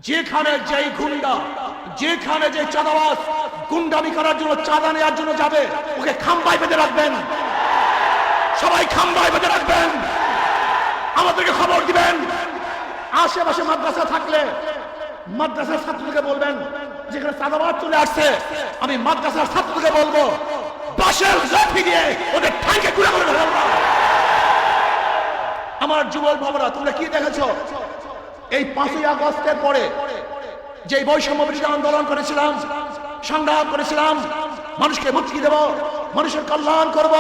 যেখানে যেই গুন্ডা, যেখানে যে চাঁদাবাজ গুন্ডামি করার জন্য, চাঁদা নেওয়ার জন্য যাবে, ওকে খাম্বায় বেঁধে রাখবেন। সবাই খাম্বায় বেঁধে রাখবেন। আমাদেরকে খবর দিবেন। আশেপাশে মাদ্রাসা থাকলে মাদ্রাসার ছাত্রদেরকে বলবেন, যেখানে চাঁদাবাজ চলে আসছে, আমি মাদ্রাসার ছাত্রদেরকে বলবো, বাঁশের লাঠি দিয়ে ওদের ঠ্যাঙ্গে গুঁড়া করে ফেলবো। আমার যুবক বাবারা, তোমরা কি দেখেছো এই 5ই আগস্টের পরে যে বৈষম্য বিরোধী আন্দোলন করেছিলাম, সংগ্রাম করেছিলাম, মানুষকে মুক্তি দেব, মানুষের কল্যাণ করব,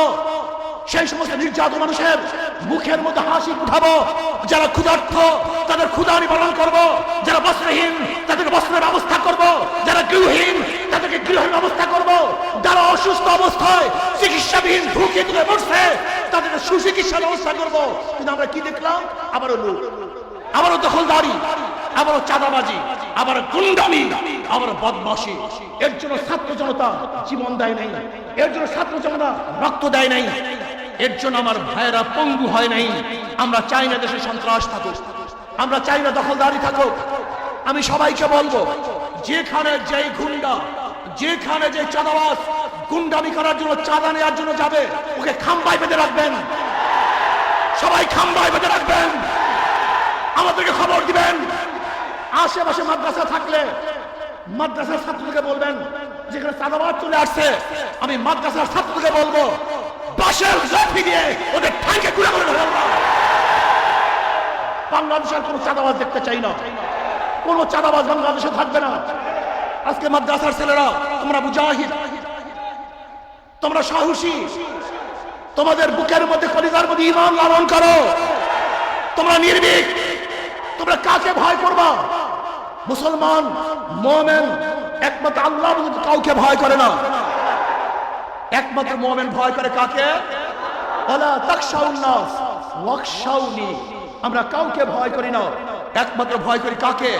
সেই সমস্ত নির্যাতিত মানুষের মুখের মধ্যে হাসি উঠাবো। যারা ক্ষুধার্ত তাদের ক্ষুধা নিবারণ করব, যারা বস্ত্রহীন তাদেরকে বস্ত্রের ব্যবস্থা করব, যারা গৃহহীন তাদেরকে গৃহের ব্যবস্থা করব, যারা অসুস্থ অবস্থায় চিকিৎসাবিহীন ঢুকে তুলে মরছে তাদেরকে সুচিকিৎসার ব্যবস্থা করব। কিন্তু আমরা কি দেখলাম? আবারও লুট, আবারও দখলদারি, আবারও চাঁদাবাজি, আবার গুন্ডামি, আবার বদমাশি। এর জন্য ছাত্র জনতা জীবন দেয় নাই, এর জন্য ছাত্র জনতা রক্ত দেয় নাই, এর জন্য আমার ভাইয়েরা পঙ্গু হয় নাই। আমরা চাই না দেশে সন্ত্রাস থাকুক, আমরা চাই না দখলদারি থাকুক। আমি সবাইকে বলবো, যেখানে যেই গুন্ডা, যেখানে যে চাঁদাবাজ গুন্ডামি করার জন্য, চাঁদা নেওয়ার জন্য যাবে, ওকে খাম্বায় বেঁধে রাখবেন। সবাই খাম্বায় বেঁধে রাখবেন। আমাদেরকে খবর দিবেন। আশেপাশে মাদ্রাসা থাকলে মাদ্রাসার ছাত্রদেরকে বলবেন, যেখানে চাঁদাবাজ চলে আসছে, আমি মাদ্রাসার ছাত্রদেরকে বলবো, বাঁশের লাঠি দিয়ে ওদের ঠ্যাঙ্গে গুঁড়া করে ফেলবো। বাংলাদেশের কোনো চাঁদাবাজ দেখতে চাই না, কোনো চাঁদাবাজ বাংলাদেশে থাকবে না। আজকে মাদ্রাসার ছেলেরা, তোমরা মুজাহিদ, তোমরা সাহসী, তোমাদের বুকের মধ্যে, কলিজার মধ্যে ঈমান লালন করো, তোমরা নির্ভীক। তোমরা কাকে ভয় করবা? মুসলমান মুমিন একমাত্র আল্লাহ, কাউকে ভয় করে না। একমাত্র মুমিন ভয় করে কাকে? ওয়ালা তাখশাউন নাস ওয়াখশাউনি। আমরা কাউকে ভয় করি না, একমাত্র ভয় করি কাকে?